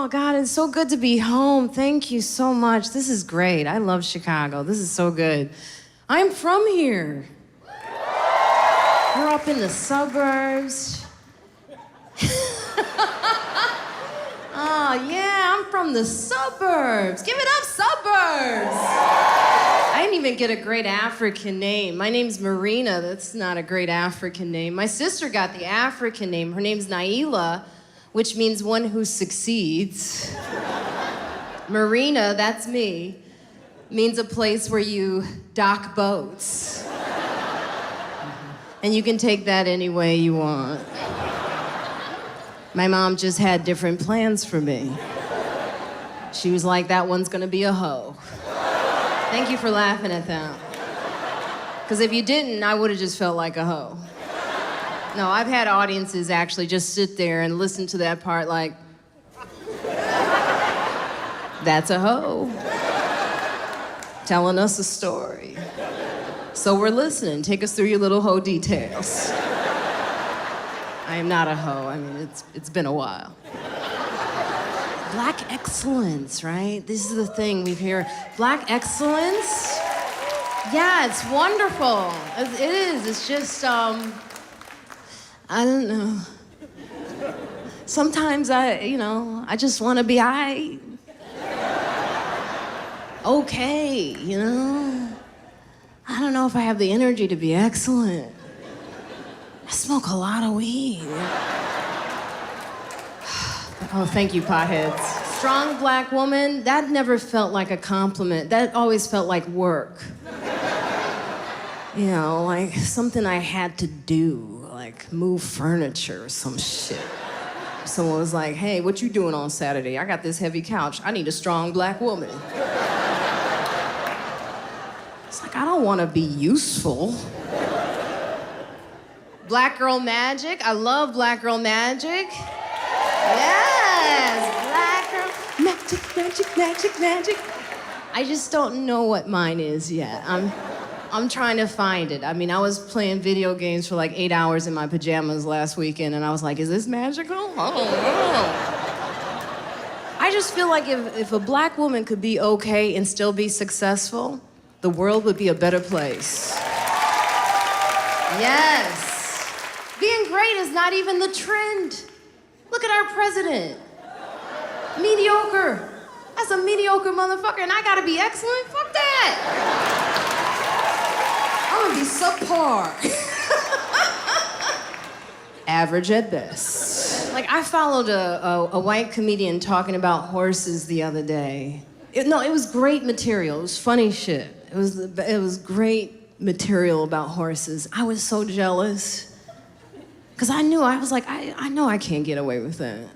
Oh, God, it's so good to be home. Thank you so much. This is great. I love Chicago. This is so good. I'm from here. We're up in the suburbs. Oh, yeah, I'm from the suburbs. Give it up, suburbs. I didn't even get a great African name. My name's Marina. That's not a great African name. My sister got the African name. Her name's Naila, which means one who succeeds. Marina, that's me, means a place where you dock boats. And you can take that any way you want. My mom just had different plans for me. She was like, that one's gonna be a hoe. Thank you for laughing at that. Because if you didn't, I would have just felt like a hoe. No, I've had audiences actually just sit there and listen to that part like, that's a hoe. Telling us a story. So we're listening. Take us through your little hoe details. I am not a hoe. I mean, it's been a while. Black excellence, right? This is the thing we hear. Black excellence? Yeah, it's wonderful. It is. It's just, I don't know. Sometimes I just want to be okay, you know? I don't know if I have the energy to be excellent. I smoke a lot of weed. Oh, thank you, potheads. Strong black woman, that never felt like a compliment. That always felt like work. You know, like something I had to do, like move furniture or some shit. Someone was like, hey, what you doing on Saturday? I got this heavy couch. I need a strong black woman. It's like, I don't want to be useful. Black girl magic. I love black girl magic. Yes, black girl magic, magic, magic, magic. I just don't know what mine is yet. I'm trying to find it. I mean, I was playing video games for like 8 hours in my pajamas last weekend, and I was like, is this magical? I don't know. I just feel like if a black woman could be okay and still be successful, the world would be a better place. Yes. Being great is not even the trend. Look at our president. Mediocre. That's a mediocre motherfucker, and I gotta be excellent? Fuck that. I'm gonna be subpar. Average at best. Like, I followed a white comedian talking about horses the other day. It was great material. It was funny shit. It was great material about horses. I was so jealous. Because I was like, I know I can't get away with that.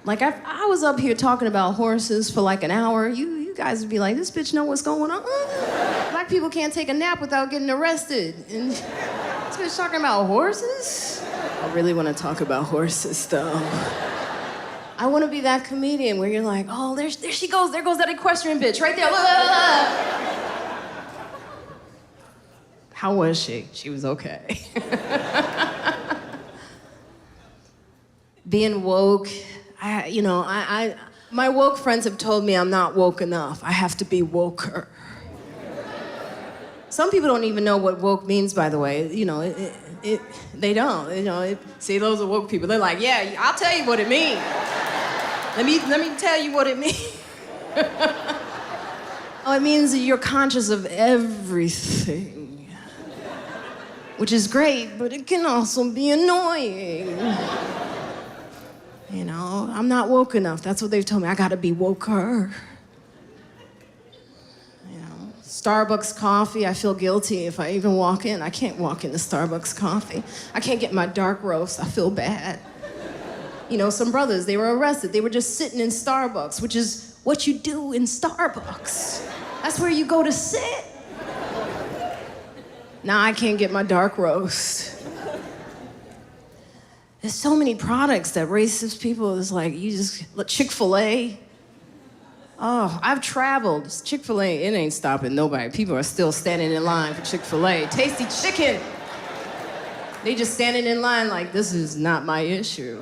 Like, I was up here talking about horses for like an hour. You guys would be like, this bitch know what's going on? Black people can't take a nap without getting arrested. And this bitch talking about horses? I really want to talk about horses, though. I want to be that comedian where you're like, oh, there she goes. There goes that equestrian bitch right there. How was she? She was okay. Being woke, my woke friends have told me I'm not woke enough. I have to be woker. Some people don't even know what woke means, by the way. You know, they don't. You know, see, those are woke people. They're like, yeah, I'll tell you what it means. Let me tell you what it means. Oh, it means that you're conscious of everything, which is great, but it can also be annoying. You know, I'm not woke enough. That's what they've told me. I gotta be woker. You know, Starbucks coffee, I feel guilty if I even walk in. I can't walk into Starbucks coffee. I can't get my dark roast. I feel bad. You know, some brothers, they were arrested. They were just sitting in Starbucks, which is what you do in Starbucks. That's where you go to sit. Now I can't get my dark roast. There's so many products that racist people is like, you just, Chick-fil-A. Oh, I've traveled. Chick-fil-A, it ain't stopping nobody. People are still standing in line for Chick-fil-A. Tasty chicken. They just standing in line like, this is not my issue.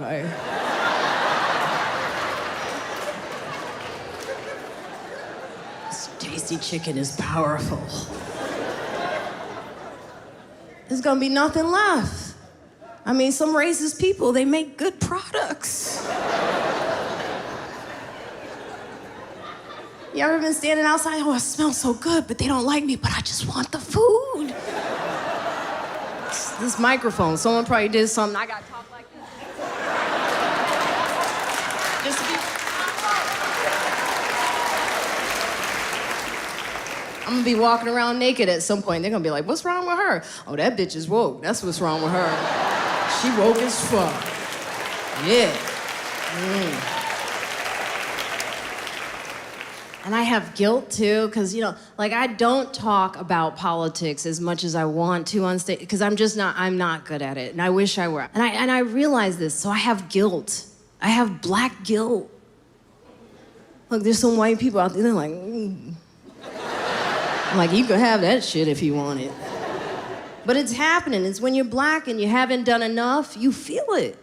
tasty chicken is powerful. There's gonna be nothing left. I mean, some racist people, they make good products. You ever been standing outside? Oh, it smells so good, but they don't like me, but I just want the food. This microphone, someone probably did something, I gotta talk like this. Just to be... I'm gonna be walking around naked at some point. They're gonna be like, what's wrong with her? Oh, that bitch is woke. That's what's wrong with her. She woke as fuck. Yeah. And I have guilt too, because, you know, like I don't talk about politics as much as I want to on stage, because I'm not good at it, and I wish I were. And I realize this, so I have guilt. I have black guilt. Look, there's some white people out there, they're like, like, you could have that shit if you want it. But it's happening. It's when you're black and you haven't done enough, you feel it.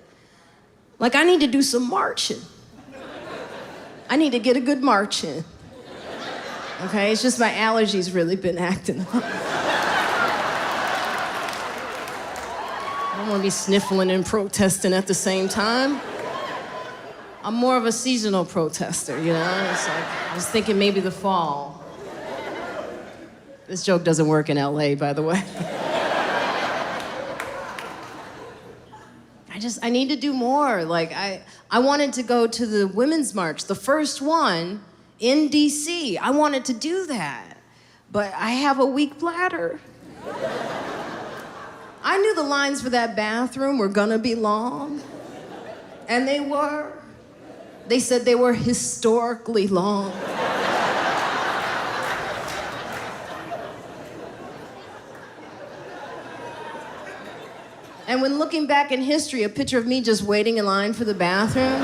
Like, I need to do some marching. I need to get a good march in. Okay, it's just my allergies really been acting up. I don't want to be sniffling and protesting at the same time. I'm more of a seasonal protester, you know? It's like, I was thinking maybe the fall. This joke doesn't work in LA, by the way. I need to do more. Like, I wanted to go to the Women's March, the first one in DC. I wanted to do that, but I have a weak bladder. I knew the lines for that bathroom were gonna be long, and they were. They said they were historically long. And when looking back in history, a picture of me just waiting in line for the bathroom.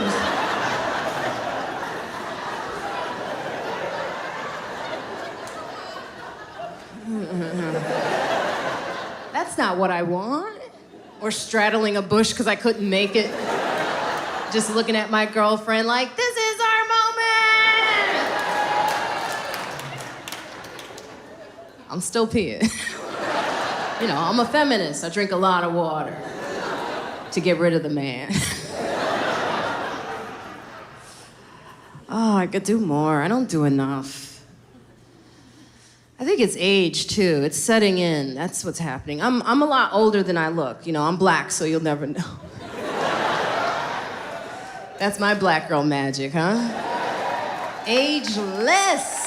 That's not what I want. Or straddling a bush because I couldn't make it. Just looking at my girlfriend like, this is our moment! I'm still peeing. You know, I'm a feminist. I drink a lot of water to get rid of the man. Oh, I could do more. I don't do enough. I think it's age, too. It's setting in. That's what's happening. I'm a lot older than I look. You know, I'm black, so you'll never know. That's my black girl magic, huh? Ageless.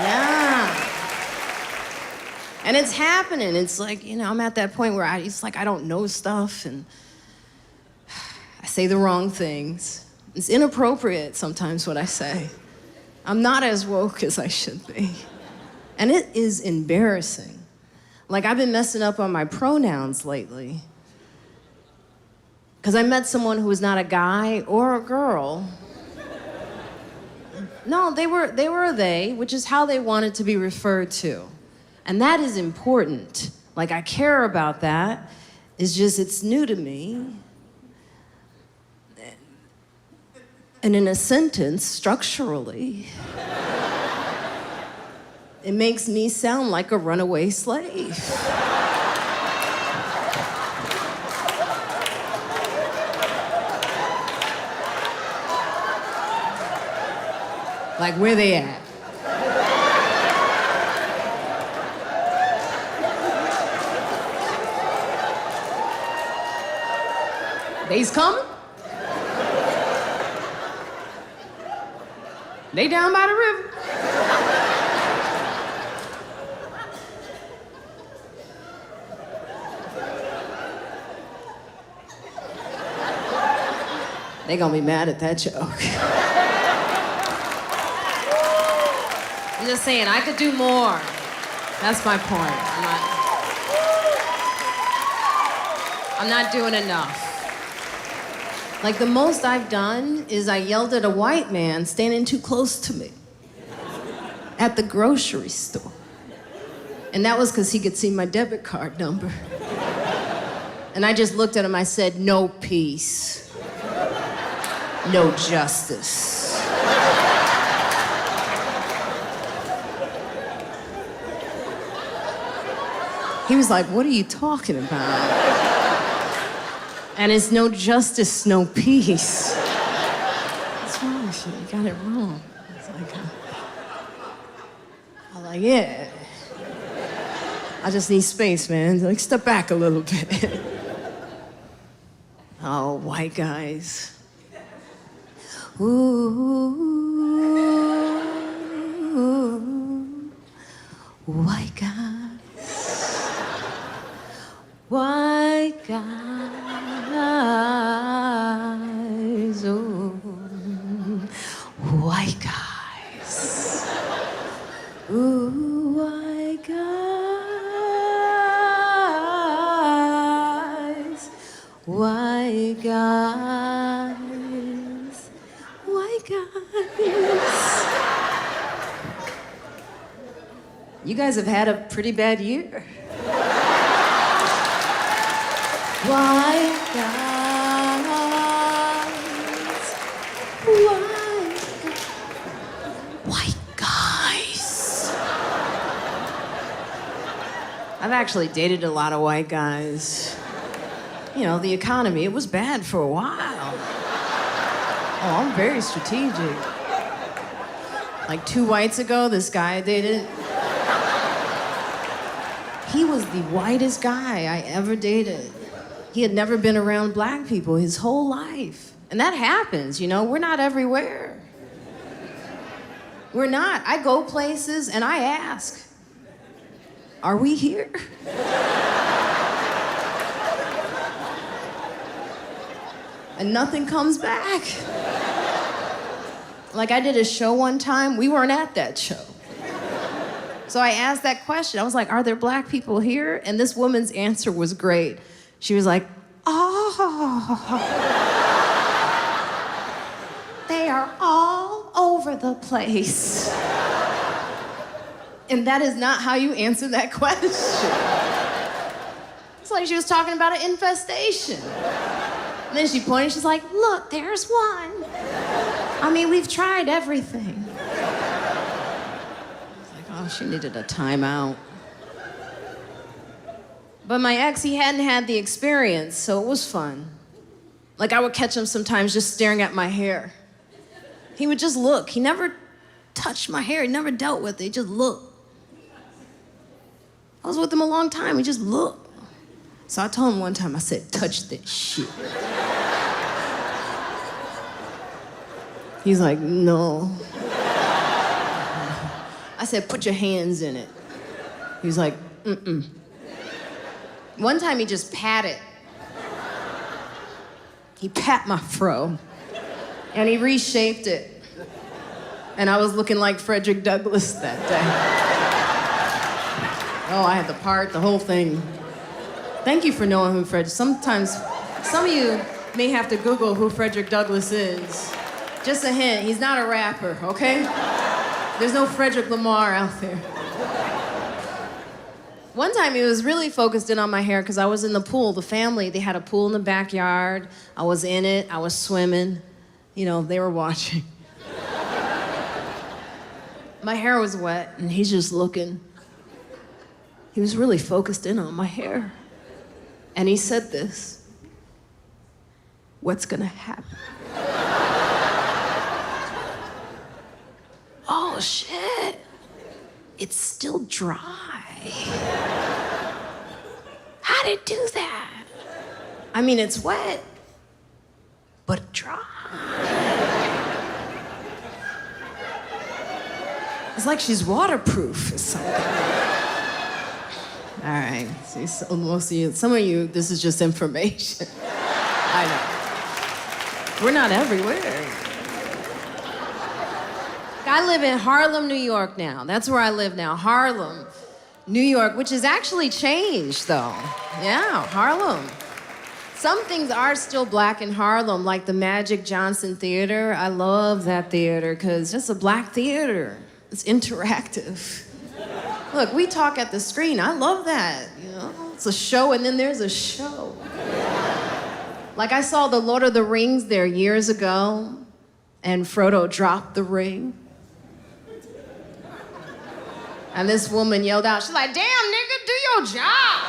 Yeah. And it's happening. It's like, you know, I'm at that point where it's like I don't know stuff and I say the wrong things. It's inappropriate sometimes what I say. I'm not as woke as I should be. And it is embarrassing. Like, I've been messing up on my pronouns lately. Because I met someone who was not a guy or a girl. No, they were a they, which is how they wanted to be referred to. And that is important. Like, I care about that. It's just, it's new to me. And in a sentence, structurally, it makes me sound like a runaway slave. Like, where they at? They's coming? They down by the river. They gonna be mad at that joke. I'm just saying, I could do more. That's my point. I'm not doing enough. Like, the most I've done is I yelled at a white man standing too close to me at the grocery store. And that was because he could see my debit card number. And I just looked at him, I said, no peace, no justice. He was like, what are you talking about? And it's no justice, no peace. What's wrong with you? You got it wrong. It's like, I'm like, yeah. I just need space, man. Like, step back a little bit. Oh, white guys. Ooh, white guys. White guys. Ooh, white guys. Ooh, white guys. White guys. White guys. You guys have had a pretty bad year. White guys. White guys. I've actually dated a lot of white guys. You know, the economy, it was bad for a while. Oh, I'm very strategic. Like 2 whites ago, this guy I dated, he was the whitest guy I ever dated. He had never been around black people his whole life. And that happens, you know, we're not everywhere. We're not. I go places and I ask, are we here? And nothing comes back. Like, I did a show one time, we weren't at that show. So I asked that question. I was like, are there black people here? And this woman's answer was great. She was like, oh, they are all over the place. And that is not how you answer that question. It's like she was talking about an infestation. And then she pointed, she's like, look, there's one. I mean, we've tried everything. I was like, oh, she needed a timeout. But my ex, he hadn't had the experience, so it was fun. Like, I would catch him sometimes just staring at my hair. He would just look. He never touched my hair. He never dealt with it. He just looked. I was with him a long time. He just looked. So I told him one time, I said, touch that shit. He's like, no. I said, put your hands in it. He was like, mm-mm. One time he just patted. He pat my fro, and he reshaped it. And I was looking like Frederick Douglass that day. Oh, I had the part, the whole thing. Thank you for knowing who Frederick. Sometimes, some of you may have to Google who Frederick Douglass is. Just a hint, he's not a rapper, okay? There's no Frederick Lamar out there. One time he was really focused in on my hair because I was in the pool. The family, they had a pool in the backyard. I was in it, I was swimming. You know, they were watching. My hair was wet and he's just looking. He was really focused in on my hair. And he said this, what's gonna happen? Oh shit, it's still dry. How'd it do that? I mean, it's wet, but dry. It's like she's waterproof or something. All right, see, so most of you, some of you, this is just information. I know. We're not everywhere. I live in Harlem, New York now. That's where I live now, Harlem, New York, which has actually changed, though. Yeah, Harlem. Some things are still black in Harlem, like the Magic Johnson Theater. I love that theater because it's a black theater. It's interactive. Look, we talk at the screen. I love that, you know? It's a show and then there's a show. Like I saw the Lord of the Rings there years ago, and Frodo dropped the ring. And this woman yelled out, she's like, damn, nigga, do your job.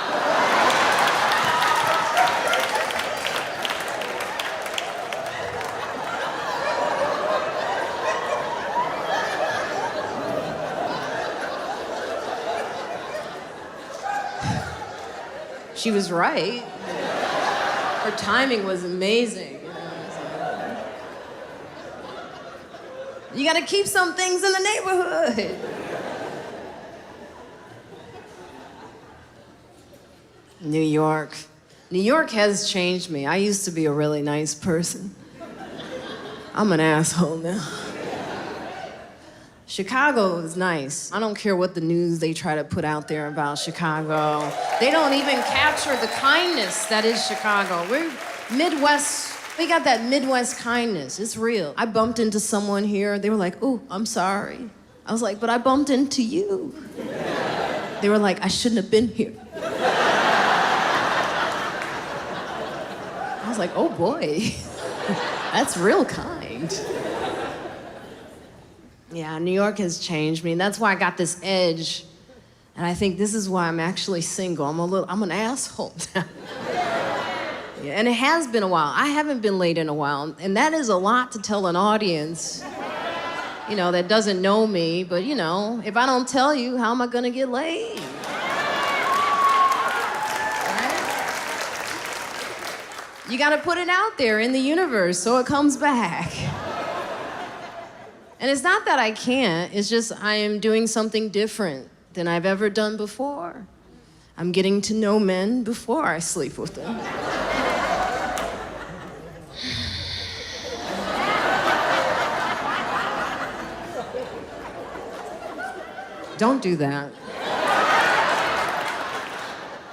She was right. Her timing was amazing. You gotta keep some things in the neighborhood. New York. New York has changed me. I used to be a really nice person. I'm an asshole now. Chicago is nice. I don't care what the news they try to put out there about Chicago. They don't even capture the kindness that is Chicago. We're Midwest. We got that Midwest kindness. It's real. I bumped into someone here. They were like, "Oh, I'm sorry." I was like, "But I bumped into you." They were like, "I shouldn't have been here." I was like, "Oh boy, that's real kind." Yeah, New York has changed me. And that's why I got this edge. And I think this is why I'm actually single. I'm an asshole now. Yeah, and it has been a while. I haven't been laid in a while. And that is a lot to tell an audience, that doesn't know me. But, if I don't tell you, how am I gonna get laid? Right? You gotta put it out there in the universe so it comes back. And it's not that I can't, it's just I am doing something different than I've ever done before. I'm getting to know men before I sleep with them. Don't do that.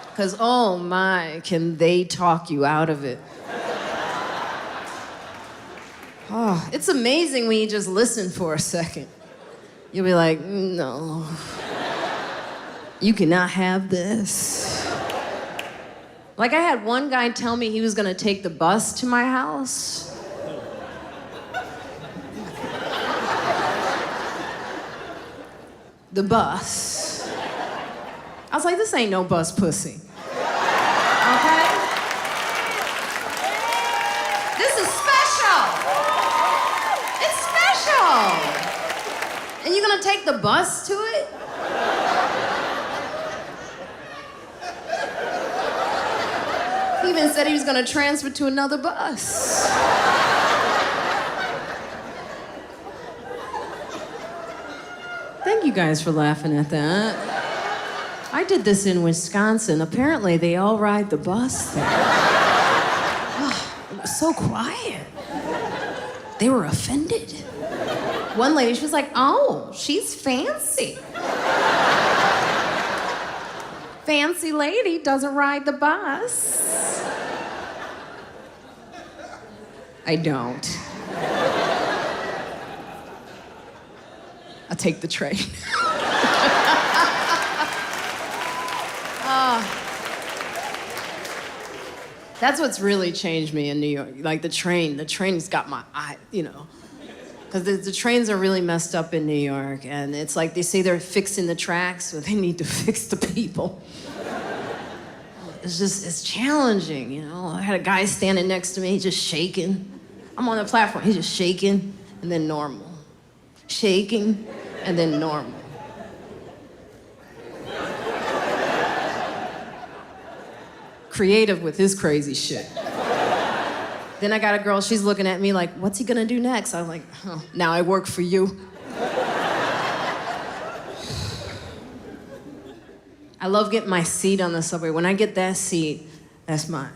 Because, oh my, can they talk you out of it. Oh, it's amazing when you just listen for a second. You'll be like, no, you cannot have this. Like I had one guy tell me he was gonna take the bus to my house. The bus. I was like, this ain't no bus pussy. Okay? This is special. It's special. And you're gonna take the bus to it? He even said he was gonna transfer to another bus. Thank you guys for laughing at that. I did this in Wisconsin. Apparently, they all ride the bus there. Oh, it was so quiet. They were offended. One lady, she was like, oh, she's fancy. Fancy lady doesn't ride the bus. I don't. I'll take the train. That's what's really changed me in New York. Like the train's got my eye, Because the trains are really messed up in New York, and it's like they say they're fixing the tracks, so they need to fix the people. It's challenging, I had a guy standing next to me, just shaking. I'm on the platform, he's just shaking, and then normal. Shaking, and then normal. Creative with his crazy shit. Then I got a girl, she's looking at me like, what's he gonna do next? I was like, oh, now I work for you. I love getting my seat on the subway. When I get that seat, that's mine.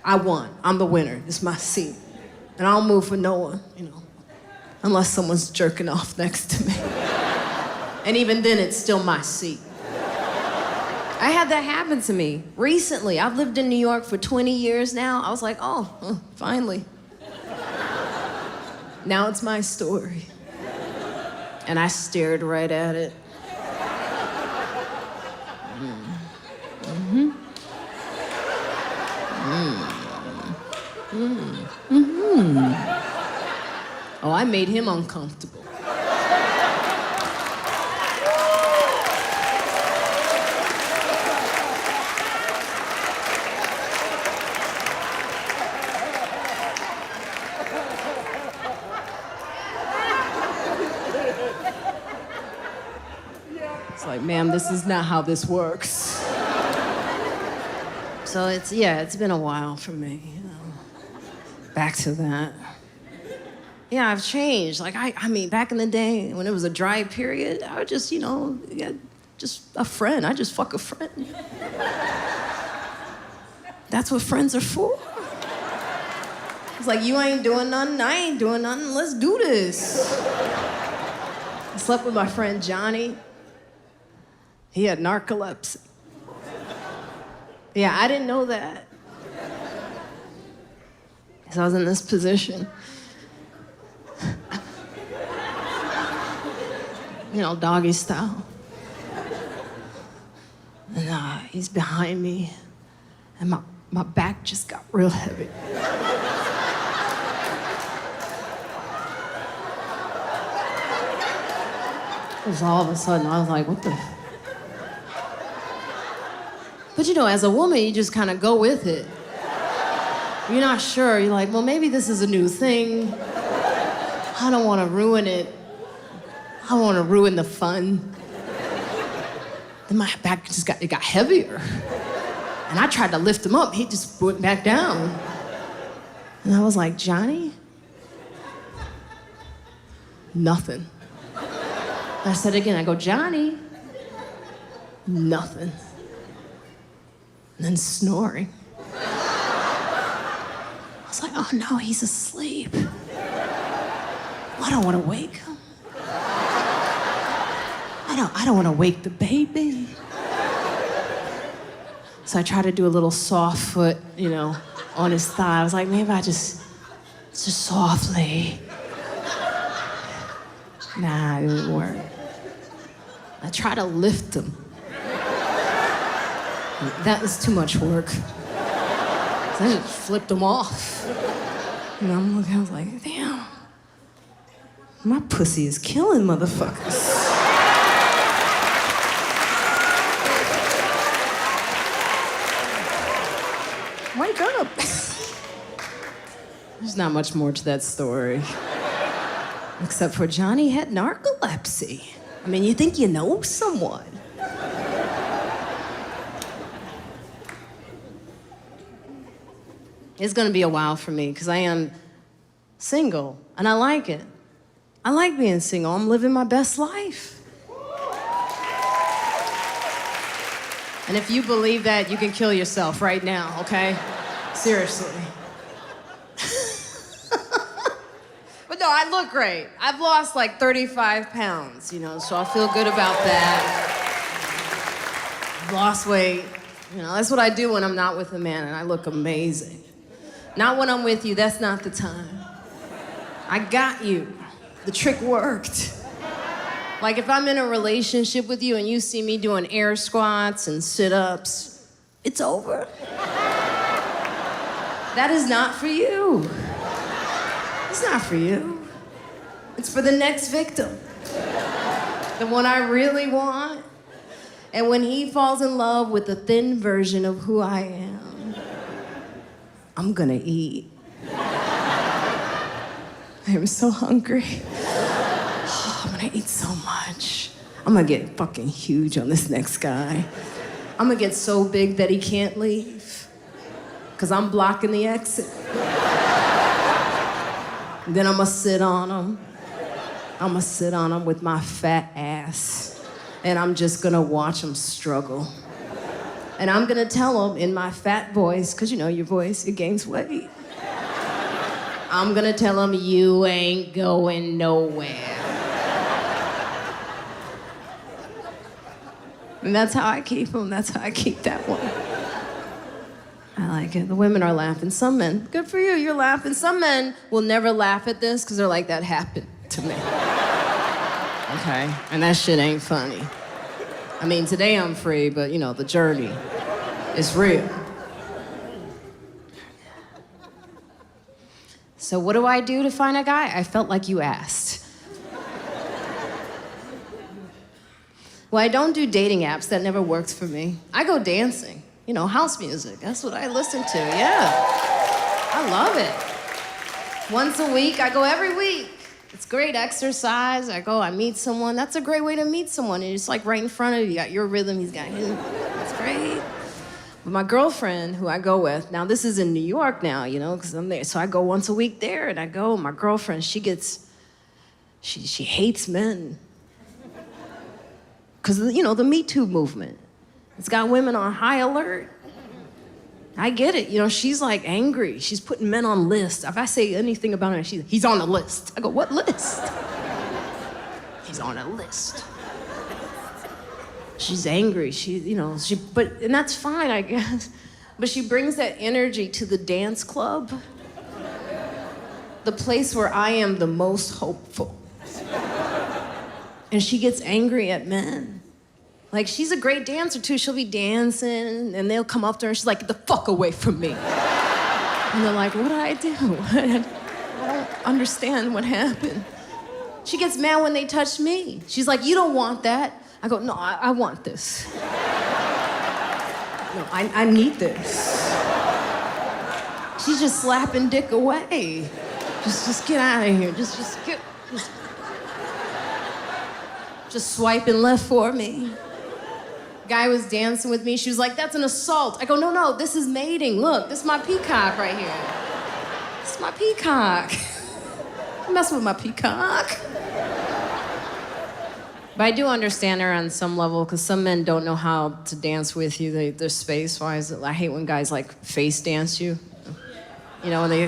I won, I'm the winner, it's my seat. And I don't move for no one, unless someone's jerking off next to me. And even then, it's still my seat. I had that happen to me recently. I've lived in New York for 20 years now. I was like, oh, finally. Now it's my story. And I stared right at it. Mm-hmm. Mm-hmm. Mm-hmm. Oh, I made him uncomfortable. like, ma'am, this is not how this works. So it's been a while for me, you know. Back to that. Yeah, I've changed. Like, I mean, back in the day, when it was a dry period, I would just, just a friend. I just fuck a friend. That's what friends are for. It's like, you ain't doing nothing, I ain't doing nothing, let's do this. I slept with my friend Johnny. He had narcolepsy. Yeah, I didn't know that. Because I was in this position. Doggy style. And he's behind me, and my back just got real heavy. It was all of a sudden, I was like, what the? But as a woman, you just kind of go with it. You're not sure. You're like, well, maybe this is a new thing. I don't want to ruin it. I don't want to ruin the fun. Then my back just got heavier. And I tried to lift him up. He just went back down. And I was like, Johnny? Nothing. I said it again. I go, Johnny? Nothing. And then snoring. I was like, oh no, he's asleep. I don't want to wake him. I don't want to wake the baby. So I tried to do a little soft foot, on his thigh. I was like, maybe I just softly. Nah, it didn't work. I tried to lift him. That was too much work. So I just flipped him off. I'm looking, I was like, damn. My pussy is killing motherfuckers. Wake up. There's not much more to that story. Except for Johnny had narcolepsy. I mean, you think you know someone. It's gonna be a while for me, because I am single, and I like it. I like being single. I'm living my best life. And if you believe that, you can kill yourself right now, okay? Seriously. But no, I look great. I've lost like 35 pounds, so I feel good about that. I've lost weight. That's what I do when I'm not with a man, and I look amazing. Not when I'm with you, that's not the time. I got you. The trick worked. Like, if I'm in a relationship with you and you see me doing air squats and sit-ups, it's over. That is not for you. It's not for you. It's for the next victim. The one I really want. And when he falls in love with the thin version of who I am, I'm gonna eat. I am so hungry. I'm gonna eat so much. I'm gonna get fucking huge on this next guy. I'm gonna get so big that he can't leave. Because I'm blocking the exit. Then I'm gonna sit on him. I'm gonna sit on him with my fat ass. And I'm just gonna watch him struggle. And I'm gonna tell him in my fat voice, because your voice, it gains weight. I'm gonna tell him, you ain't going nowhere. And that's how I keep him. That's how I keep that one. I like it. The women are laughing. Some men, good for you, you're laughing. Some men will never laugh at this because they're like, that happened to me. Okay, and that shit ain't funny. I mean, today I'm free, but the journey is real. So what do I do to find a guy? I felt like you asked. Well, I don't do dating apps. That never works for me. I go dancing. House music. That's what I listen to, yeah. I love it. Once a week, I go every week. It's great exercise. I meet someone. That's a great way to meet someone. And it's like right in front of you. You got your rhythm, he's got his. That's great. But my girlfriend, who I go with, now this is in New York now, you know, because I'm there. So I go once a week there, and I go. My girlfriend, she hates men. Because, you know, the Me Too movement. It's got women on high alert. I get it. You know, she's like angry. She's putting men on lists. If I say anything about him, he's on a list. I go, what list? He's on a list. She's angry. And that's fine, I guess. But she brings that energy to the dance club, the place where I am the most hopeful. And she gets angry at men. Like, she's a great dancer, too. She'll be dancing, and they'll come up to her, and she's like, get the fuck away from me. And they're like, what did I do? I don't understand what happened. She gets mad when they touch me. She's like, you don't want that. I go, no, I want this. No, I need this. She's just slapping dick away. Just get out of here. Just swiping left for me. Guy was dancing with me. She was like, that's an assault. I go, no, this is mating. Look, this is my peacock right here. This is my peacock. Don't mess with my peacock. But I do understand her on some level, because some men don't know how to dance with you. They're space-wise. I hate when guys, like, face dance you. You know, when they...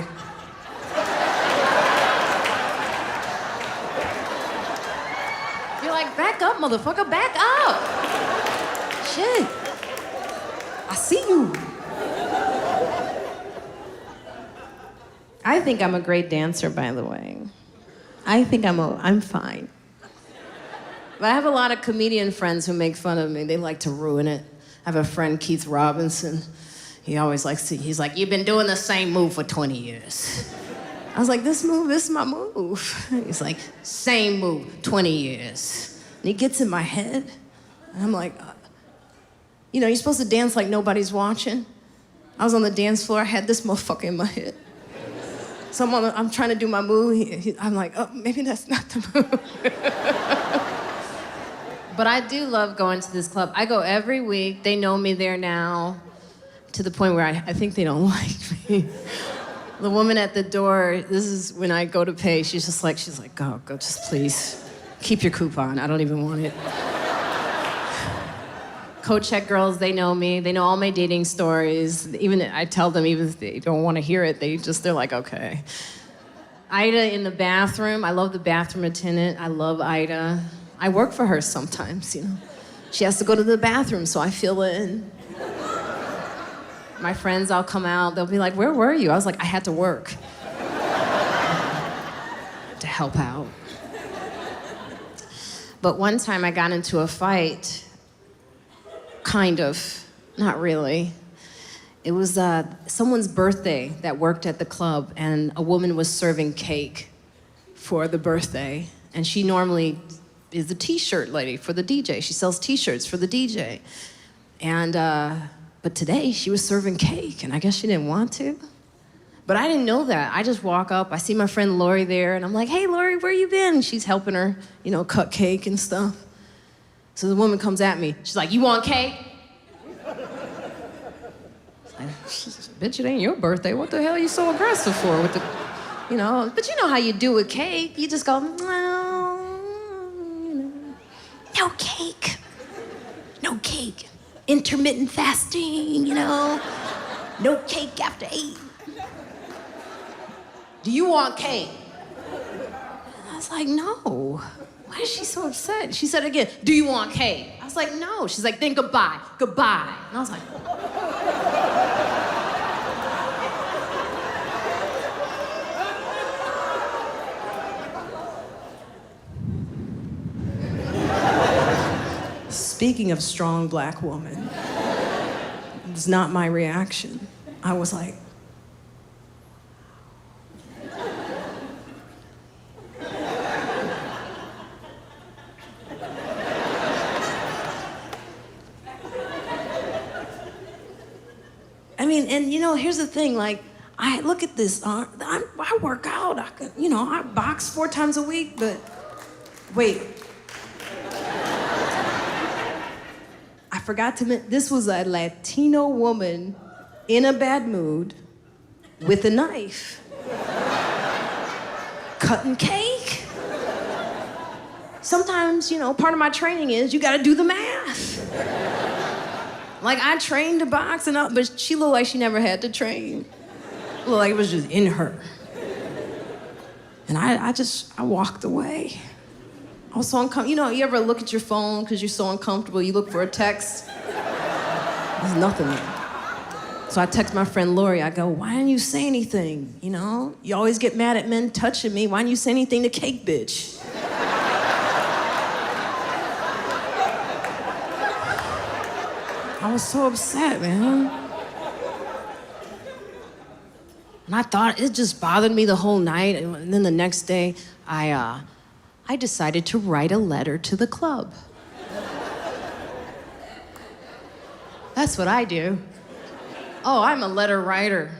You're like, back up, motherfucker, back up. Shit. I see you. I think I'm a great dancer, by the way. I think I'm fine. But I have a lot of comedian friends who make fun of me. They like to ruin it. I have a friend, Keith Robinson. He always likes to, he's like, you've been doing the same move for 20 years. I was like, this is my move. He's like, same move, 20 years. And he gets in my head. And I'm like, you know, you're supposed to dance like nobody's watching. I was on the dance floor, I had this motherfucker in my head. So I'm trying to do my move. I'm like, oh, maybe that's not the move. But I do love going to this club. I go every week. They know me there now, to the point where I think they don't like me. The woman at the door, this is when I go to pay, she's like, go, just please. Keep your coupon, I don't even want it. Co-check girls, they know me. They know all my dating stories. Even I tell them, even if they don't want to hear it, they're like, okay. Ida in the bathroom, I love the bathroom attendant. I love Ida. I work for her sometimes, you know. She has to go to the bathroom, so I fill in. My friends, I'll come out, they'll be like, where were you? I was like, I had to work. To help out. But one time I got into a fight, kind of, not really. It was someone's birthday that worked at the club, and a woman was serving cake for the birthday, and she normally is the t-shirt lady for the DJ. She sells t-shirts for the DJ. And, but today she was serving cake, and I guess she didn't want to. But I didn't know that. I just walk up, I see my friend Lori there, and I'm like, hey, Lori, where you been? She's helping her, you know, cut cake and stuff. So the woman comes at me. She's like, you want cake? Like, bitch, it ain't your birthday. What the hell are you so aggressive for with the, you know? But you know how you do with cake. You just go, no, you know. No cake. No cake. Intermittent fasting, you know. No cake after 8. Do you want cake? And I was like, no. Why is she so upset? She said again, do you want cake? I was like, no. She's like, then goodbye, goodbye. And I was like, speaking of strong black woman, it's not my reaction. I was like, I mean, and you know, here's the thing, like, I look at this. I work out. I box 4 times a week, but wait. I forgot to mention, this was a Latino woman in a bad mood with a knife, cutting cake. Sometimes, part of my training is you gotta do the math. Like, I trained to box, but she looked like she never had to train. Looked like it was just in her. And I walked away. I was so uncomfortable. You ever look at your phone because you're so uncomfortable, you look for a text? There's nothing there. So I text my friend Lori, I go, why didn't you say anything? You always get mad at men touching me. Why didn't you say anything to Cake Bitch? I was so upset, man. And I thought it just bothered me the whole night. And then the next day, I decided to write a letter to the club. That's what I do. Oh, I'm a letter writer.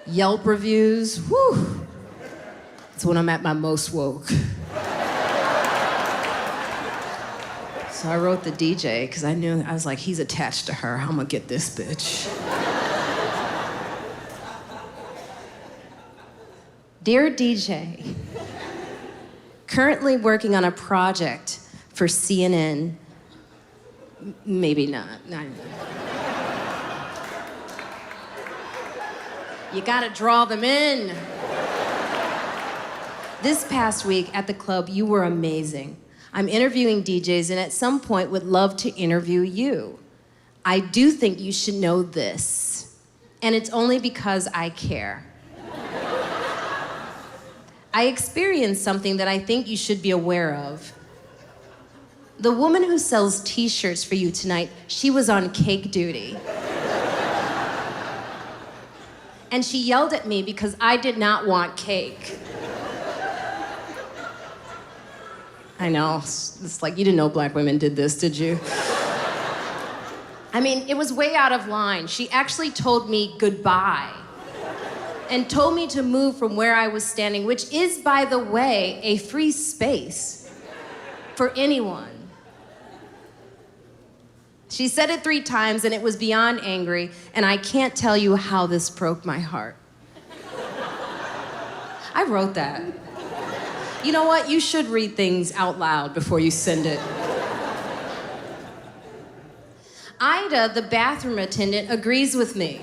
Yelp reviews, whew. That's when I'm at my most woke. So I wrote the DJ, because I was like, he's attached to her. I'm gonna get this bitch. Dear DJ, currently working on a project for CNN. Maybe not. You gotta draw them in. This past week at the club, you were amazing. I'm interviewing DJs and at some point would love to interview you. I do think you should know this, and it's only because I care. I experienced something that I think you should be aware of. The woman who sells t-shirts for you tonight, she was on cake duty. And she yelled at me because I did not want cake. I know, it's like you didn't know black women did this, did you? It was way out of line. She actually told me goodbye and told me to move from where I was standing, which is, by the way, a free space for anyone. She said it 3 times and it was beyond angry, and I can't tell you how this broke my heart. I wrote that. You know what? You should read things out loud before you send it. Ida, the bathroom attendant, agrees with me.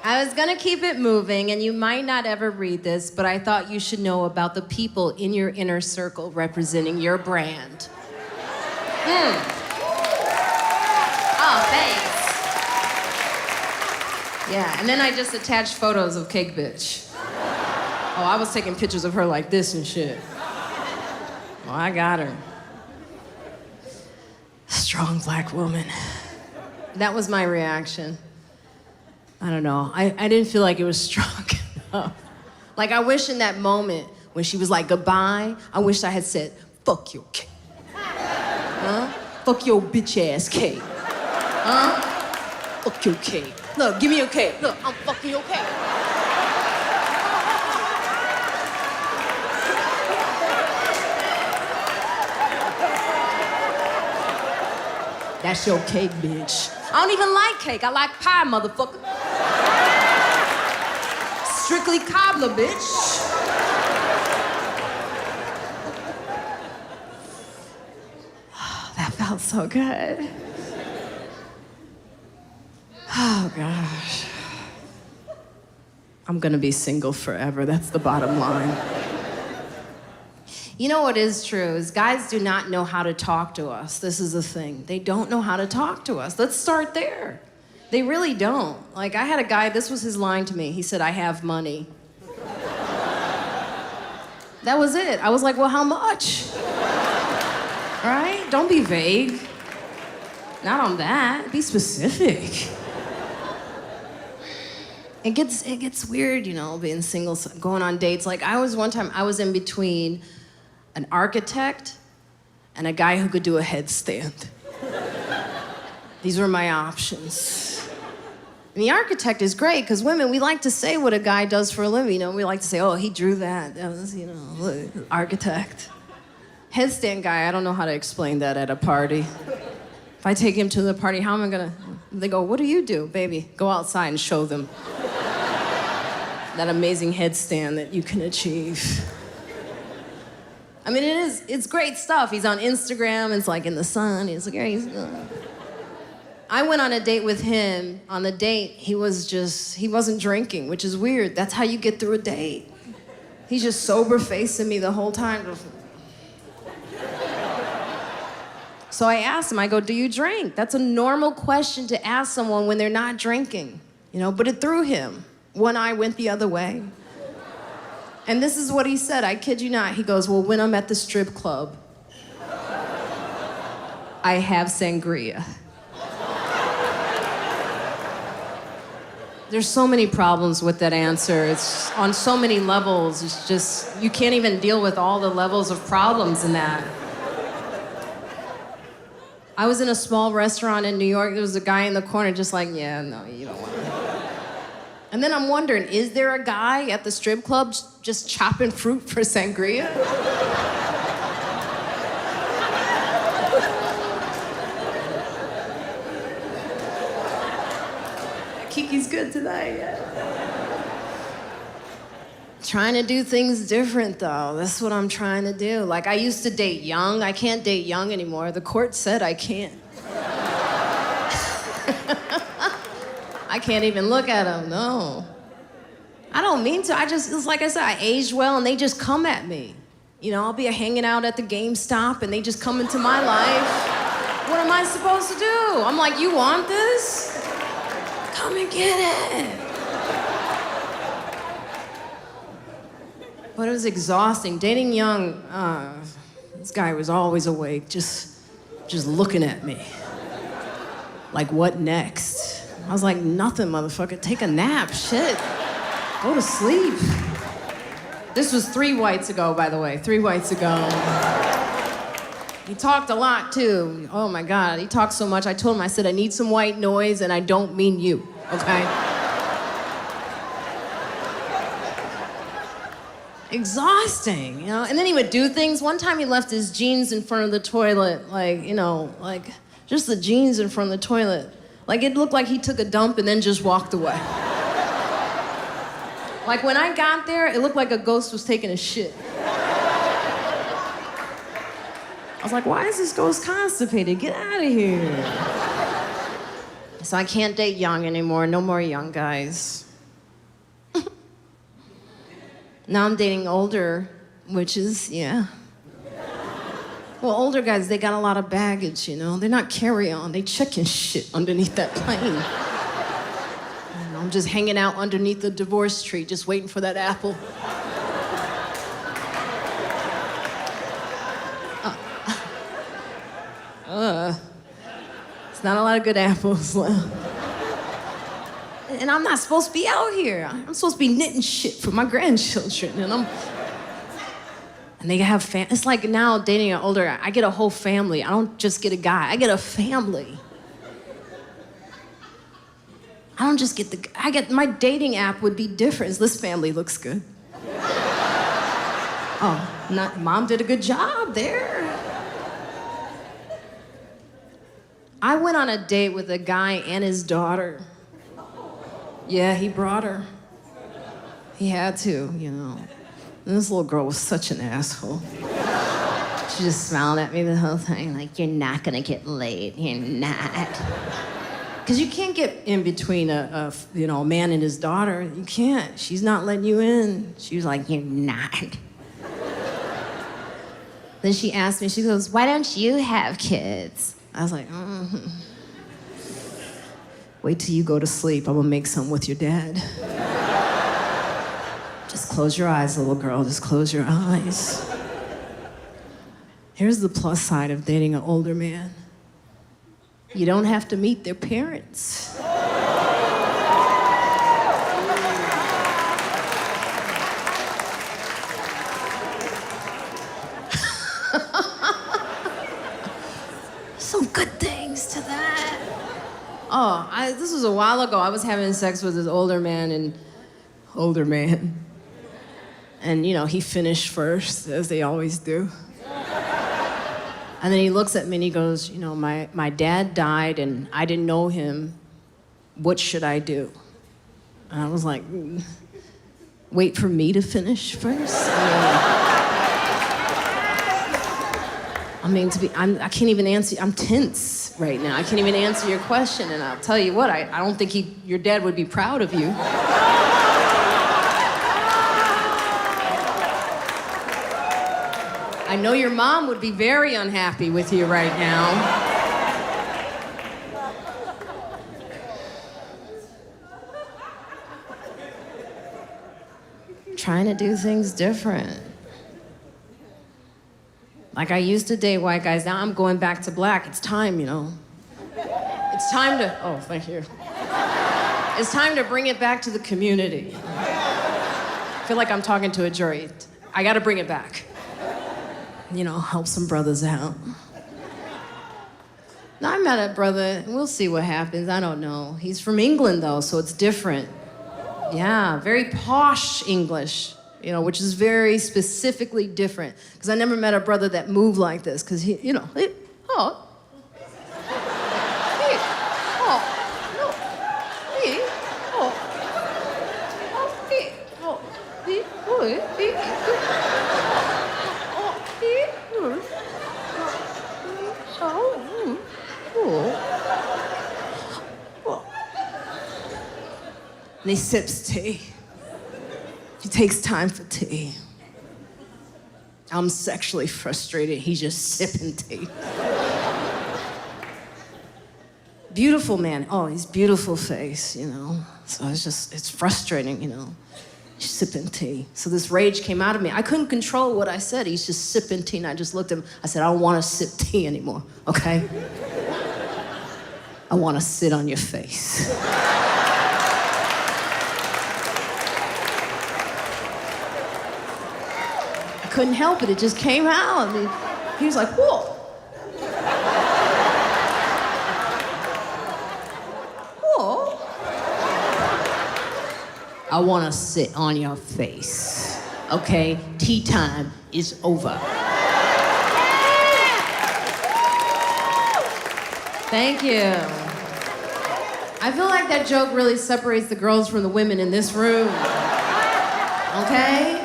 I was gonna keep it moving, and you might not ever read this, but I thought you should know about the people in your inner circle representing your brand. Oh, thanks. Yeah, and then I just attached photos of Cake Bitch. Oh, I was taking pictures of her like this and shit. Oh, I got her. Strong black woman. That was my reaction. I don't know. I didn't feel like it was strong enough. Like, I wish in that moment when she was like, goodbye, I wish I had said, fuck your cake. Huh? Fuck your bitch-ass cake. Huh? Fuck your cake. Look, give me your cake. Look, I'm fucking your cake. That's your cake, bitch. I don't even like cake. I like pie, motherfucker. Strictly cobbler, bitch. That felt so good. Oh, gosh. I'm gonna be single forever. That's the bottom line. You know what is true is guys do not know how to talk to us. This is the thing. They don't know how to talk to us. Let's start there. They really don't. Like, I had a guy, this was his line to me. He said, I have money. That was it. I was like, well, how much? Right? Don't be vague. Not on that. Be specific. It gets weird, being single, going on dates. Like, one time I was in between an architect and a guy who could do a headstand. These were my options. And the architect is great, because women, we like to say what a guy does for a living. You know, we like to say, oh, he drew that. That was, you know, look, architect. Headstand guy, I don't know how to explain that at a party. If I take him to the party, how am I gonna... They go, what do you do? Baby, go outside and show them that amazing headstand that you can achieve. I mean, it's great stuff. He's on Instagram, it's like in the sun, he's like, I went on a date with him. On the date, he wasn't drinking, which is weird. That's how you get through a date. He's just sober-facing me the whole time. So I asked him, I go, do you drink? That's a normal question to ask someone when they're not drinking, you know, but it threw him. One eye went the other way. And this is what he said, I kid you not. He goes, well, when I'm at the strip club, I have sangria. There's so many problems with that answer. It's on so many levels. It's just, you can't even deal with all the levels of problems in that. I was in a small restaurant in New York. There was a guy in the corner just like, yeah, no, you don't want it. And then I'm wondering, is there a guy at the strip club just chopping fruit for sangria? Kiki's good tonight, yeah. Trying to do things different, though. That's what I'm trying to do. Like, I used to date young. I can't date young anymore. The court said I can't. I can't even look at them, no. I don't mean to. It's like I said, I aged well, and they just come at me. You know, I'll be hanging out at the GameStop, and they just come into my life. What am I supposed to do? I'm like, you want this? Come and get it. But it was exhausting. Dating young, this guy was always awake, just looking at me. Like, what next? I was like, nothing, motherfucker. Take a nap, shit. Go to sleep. This was 3 whites ago, by the way, 3 whites ago. He talked a lot, too. Oh, my God, he talked so much. I told him, I said, I need some white noise, and I don't mean you, okay? Exhausting, you know? And then he would do things. One time he left his jeans in front of the toilet, like, you know, like, just the jeans in front of the toilet. Like, it looked like he took a dump and then just walked away. Like, when I got there, it looked like a ghost was taking a shit. I was like, why is this ghost constipated? Get out of here. So I can't date young anymore. No more young guys. Now I'm dating older, which is, yeah. Well, older guys, they got a lot of baggage, you know? They're not carry-on. They checking shit underneath that plane. And I'm just hanging out underneath the divorce tree, just waiting for that apple. It's not a lot of good apples left. And I'm not supposed to be out here. I'm supposed to be knitting shit for my grandchildren. And they have it's like now dating an older, I get a whole family. I don't just get a guy, I get a family. I don't just get my dating app would be different. This family looks good. Oh, mom did a good job there. I went on a date with a guy and his daughter. Yeah, he brought her. He had to, you know. And this little girl was such an asshole. She just smiled at me the whole time, like, you're not gonna get laid, you're not. Because you can't get in between a man and his daughter. You can't. She's not letting you in. She was like, you're not. Then she asked me, she goes, why don't you have kids? I was like, Wait till you go to sleep. I'm gonna make some with your dad. Just close your eyes, little girl. Just close your eyes. Here's the plus side of dating an older man. You don't have to meet their parents. Some good things to that. ago, I was having sex with this older man. And, you know, he finished first, as they always do. And then he looks at me and he goes, you know, my dad died and I didn't know him. What should I do? And I was like, wait for me to finish first? I can't even answer, I'm tense right now. I can't even answer your question, and I'll tell you what, I don't think your dad would be proud of you. I know your mom would be very unhappy with you right now. Trying to do things different. Like I used to date white guys, now I'm going back to black. It's time, you know. It's time to, oh, thank you. It's time to bring it back to the community. I feel like I'm talking to a jury. I gotta bring it back. You know, help some brothers out. Now, I met a brother, we'll see what happens, I don't know. He's from England though, so it's different. Yeah, very posh English, you know, which is very specifically different. Because I never met a brother that moved like this, because he, you know, no. And he sips tea. He takes time for tea. I'm sexually frustrated. He's just sipping tea. Beautiful man. Oh, he's beautiful face, you know. So it's frustrating, you know. He's sipping tea. So this rage came out of me. I couldn't control what I said. He's just sipping tea, and I just looked at him. I said, I don't want to sip tea anymore, okay? I want to sit on your face. Couldn't help it, it just came out. He was like, whoa. Whoa. I wanna sit on your face, okay? Tea time is over. Thank you. I feel like that joke really separates the girls from the women in this room, okay?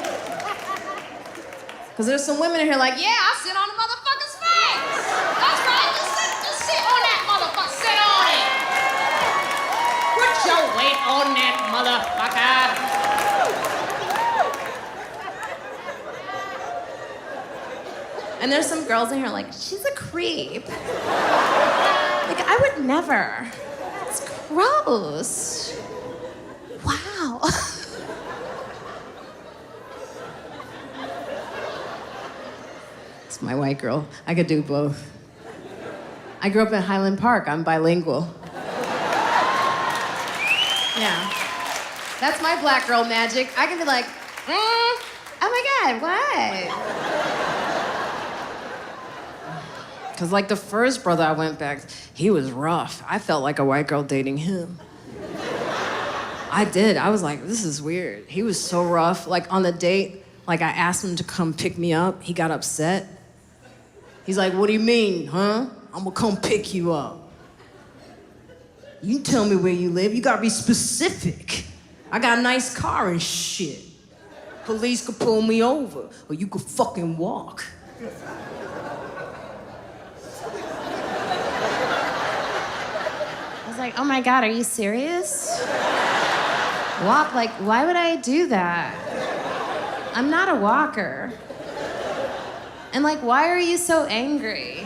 Because there's some women in here like, yeah, I sit on the motherfucker's face. That's right, just sit on that motherfucker, sit on it. Put your weight on that motherfucker. And there's some girls in here like, she's a creep. Like, I would never. It's gross. Wow. My white girl. I could do both. I grew up in Highland Park. I'm bilingual. Yeah. That's my black girl magic. I can be like, oh my God, what? Because like the first brother I went back, he was rough. I felt like a white girl dating him. I did. I was like, this is weird. He was so rough. Like on the date, like I asked him to come pick me up. He got upset. He's like, what do you mean, huh? I'm gonna come pick you up. You can tell me where you live. You gotta be specific. I got a nice car and shit. Police could pull me over, or you could fucking walk. I was like, oh my God, are you serious? Walk, like, why would I do that? I'm not a walker. And like, why are you so angry?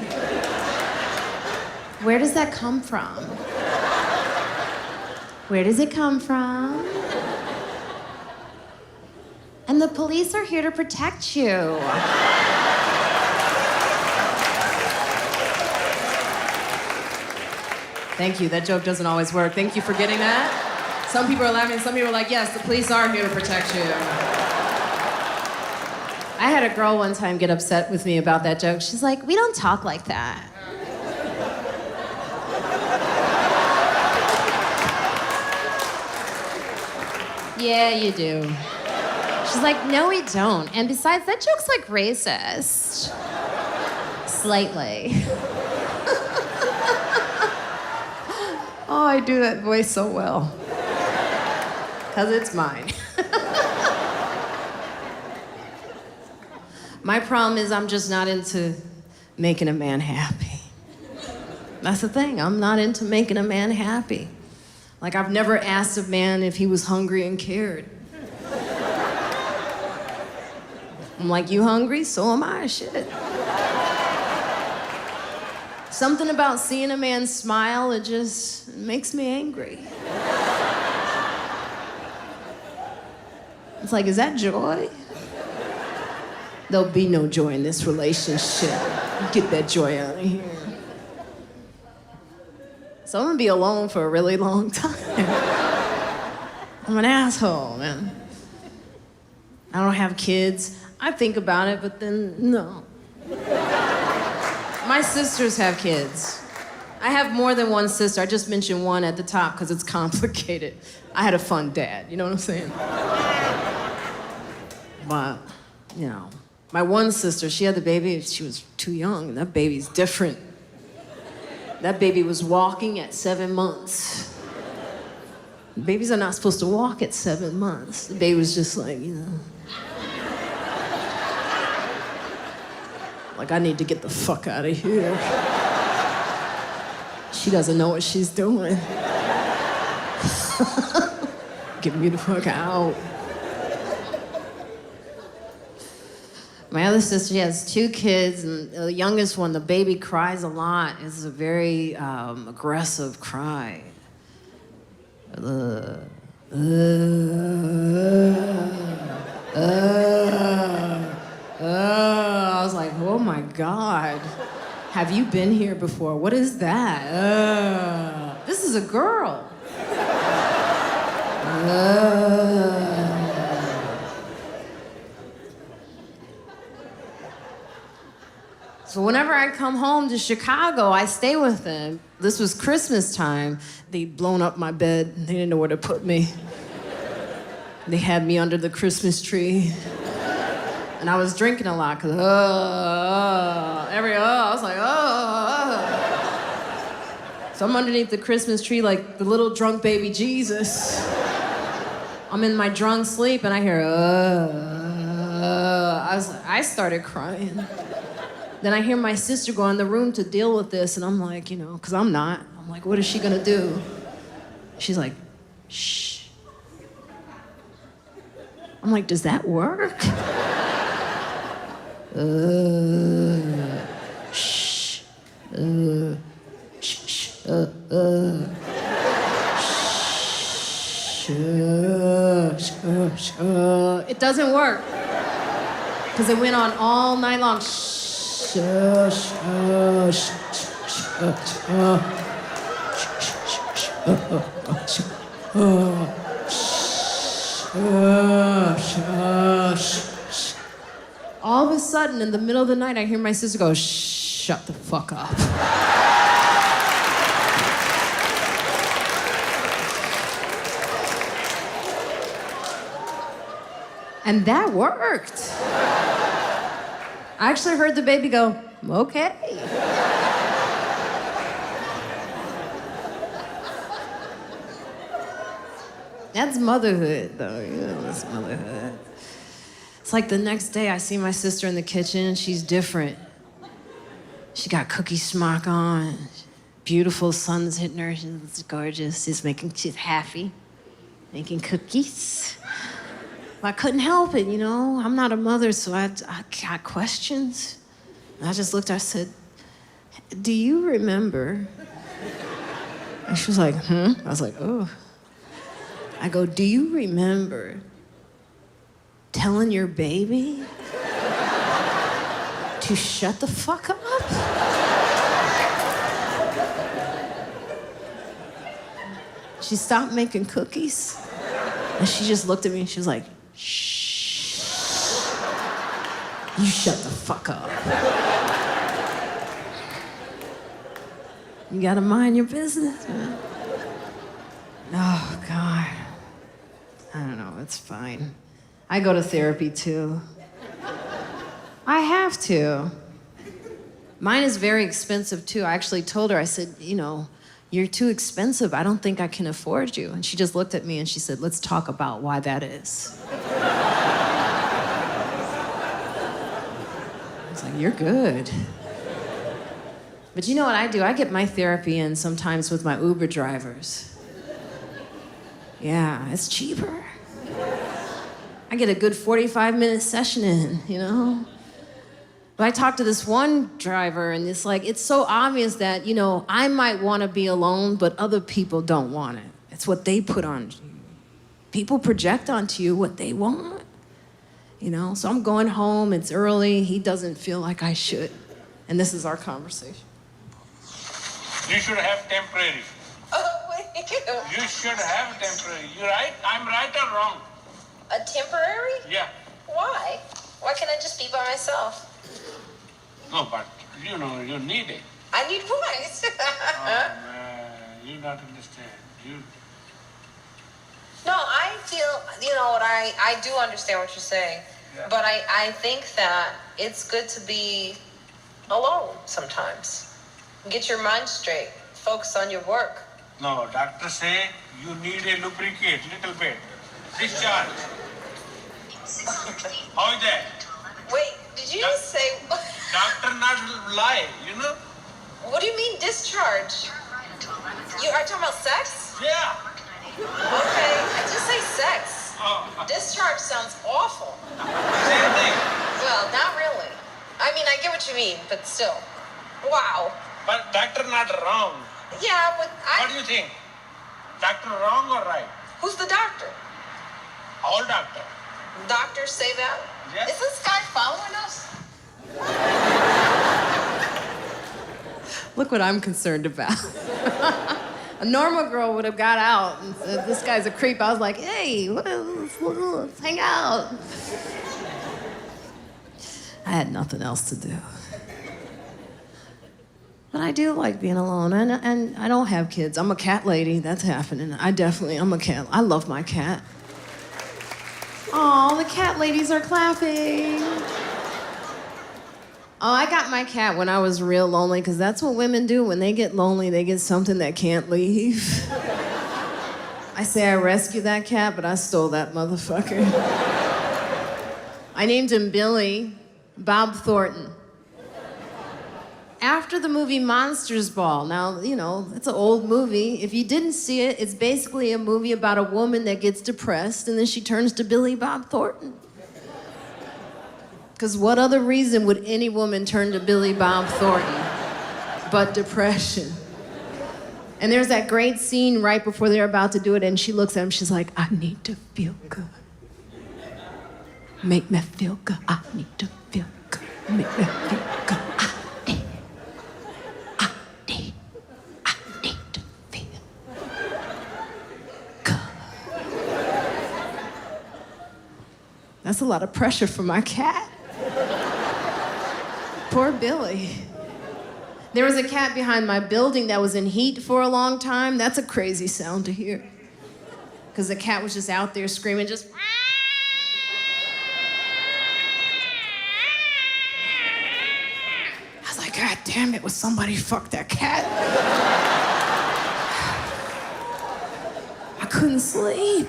Where does that come from? Where does it come from? And the police are here to protect you. Thank you, that joke doesn't always work. Thank you for getting that. Some people are laughing, some people are like, yes, the police are here to protect you. I had a girl one time get upset with me about that joke. She's like, we don't talk like that. Yeah, you do. She's like, no, we don't. And besides, that joke's like racist. Slightly. Oh, I do that voice so well. Because it's mine. My problem is I'm just not into making a man happy. That's the thing. I'm not into making a man happy. Like, I've never asked a man if he was hungry and cared. I'm like, you hungry? So am I, shit. Something about seeing a man smile, it just makes me angry. It's like, is that joy? There'll be no joy in this relationship. Get that joy out of here. So I'm gonna be alone for a really long time. I'm an asshole, man. I don't have kids. I think about it, but then, no. My sisters have kids. I have more than one sister. I just mentioned one at the top because it's complicated. I had a fun dad, you know what I'm saying? But, you know, my one sister, she had the baby, she was too young, and that baby's different. That baby was walking at 7 months. Babies are not supposed to walk at 7 months. The baby was just like, you know. Like, I need to get the fuck out of here. She doesn't know what she's doing. Get me the fuck out. My other sister, she has 2 kids, and the youngest one, the baby cries a lot. It's a very aggressive cry. I was like, oh my God. Have you been here before? What is that? This is a girl. So whenever I come home to Chicago, I stay with them. This was Christmas time. They'd blown up my bed. They didn't know where to put me. They had me under the Christmas tree. And I was drinking a lot, because I was like, So I'm underneath the Christmas tree like the little drunk baby Jesus. I'm in my drunk sleep, and I hear, I started crying. Then I hear my sister go in the room to deal with this, and I'm like, you know, because I'm not. I'm like, what is she gonna do? She's like, shh. I'm like, does that work? Shh. Shh. It doesn't work. Because it went on all night long. All of a sudden, in the middle of the night, I hear my sister go, shut the fuck up. And that worked. I actually heard the baby go, okay. That's motherhood, though. You know, that's motherhood. It's like the next day I see my sister in the kitchen. She's different. She got cookie smock on. Beautiful sun's hitting her. She's gorgeous. She's happy, making cookies. I couldn't help it, you know? I'm not a mother, so I got questions. And I just looked at her, I said, do you remember? And she was like, I was like, oh. I go, do you remember telling your baby to shut the fuck up? She stopped making cookies, and she just looked at me and she was like, shh. You shut the fuck up. You gotta mind your business, man. Oh, God. I don't know, it's fine. I go to therapy too. I have to. Mine is very expensive too. I actually told her, I said, you know, you're too expensive. I don't think I can afford you. And she just looked at me and she said, let's talk about why that is. I was like, you're good. But you know what I do? I get my therapy in sometimes with my Uber drivers. Yeah, it's cheaper. I get a good 45-minute session in, you know? But I talked to this one driver, and it's like, it's so obvious that, you know, I might want to be alone, but other people don't want it. It's what they put on you. People project onto you what they want, you know? So I'm going home, it's early, he doesn't feel like I should. And this is our conversation. You should have temporary. Oh, wait. You should have temporary. You right? I'm right or wrong? A temporary? Yeah. Why? Why can't I just be by myself? No, but you know, you need it. I need voice. Oh man, you not understand. You. No, I feel, you know what, I do understand what you're saying. Yeah. But I think that it's good to be alone sometimes. Get your mind straight. Focus on your work. No, doctor say you need a lubricate, little bit. Discharge. How is that? Wait, did you just say... Doctor not lie, you know? What do you mean discharge? You are talking about sex? Yeah. Okay, I just say sex. Oh. Discharge sounds awful. Same thing. Well, not really. I mean, I get what you mean, but still. Wow. But doctor not wrong. Yeah, but What do you think? Doctor wrong or right? Who's the doctor? All doctor. Doctors say that? Yeah. Is this guy following us? Look what I'm concerned about. A normal girl would have got out and said, this guy's a creep. I was like, hey, let's hang out. I had nothing else to do. But I do like being alone, and I don't have kids. I'm a cat lady, that's happening. I'm a cat. I love my cat. Oh, the cat ladies are clapping. Oh, I got my cat when I was real lonely, because that's what women do. When they get lonely, they get something that can't leave. I say I rescued that cat, but I stole that motherfucker. I named him Billy Bob Thornton. After the movie Monsters Ball. Now, you know, it's an old movie. If you didn't see it, it's basically a movie about a woman that gets depressed and then she turns to Billy Bob Thornton. Because what other reason would any woman turn to Billy Bob Thornton but depression? And there's that great scene right before they're about to do it, and she looks at him, she's like, I need to feel good. Make me feel good. I need to feel good. Make me feel good. That's a lot of pressure for my cat. Poor Billy. There was a cat behind my building that was in heat for a long time. That's a crazy sound to hear. Because the cat was just out there screaming, just... I was like, God damn it, would somebody fuck that cat? I couldn't sleep.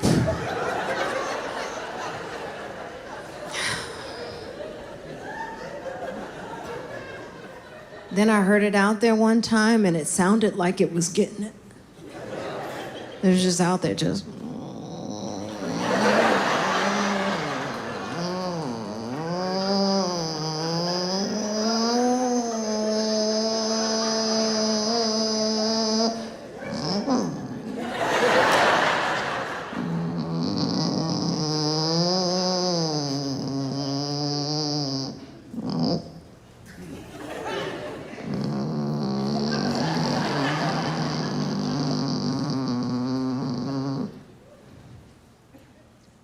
Then I heard it out there one time, and it sounded like it was getting it. It was just out there, just...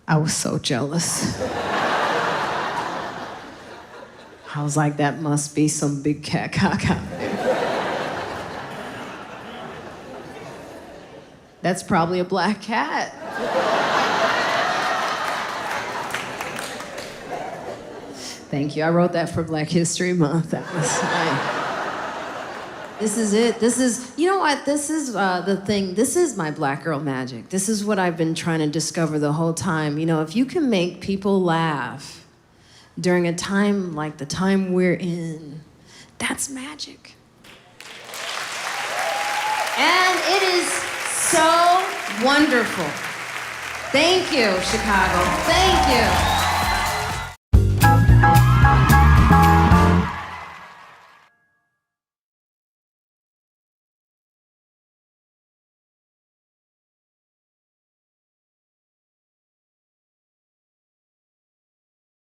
I was so jealous. I was like, that must be some big cat cock out there. That's probably a black cat. Thank you. I wrote that for Black History Month. That was This is it. This is, you know what? This is the thing. This is my black girl magic. This is what I've been trying to discover the whole time. You know, if you can make people laugh during a time like the time we're in, that's magic. And it is so wonderful. Thank you, Chicago. Thank you.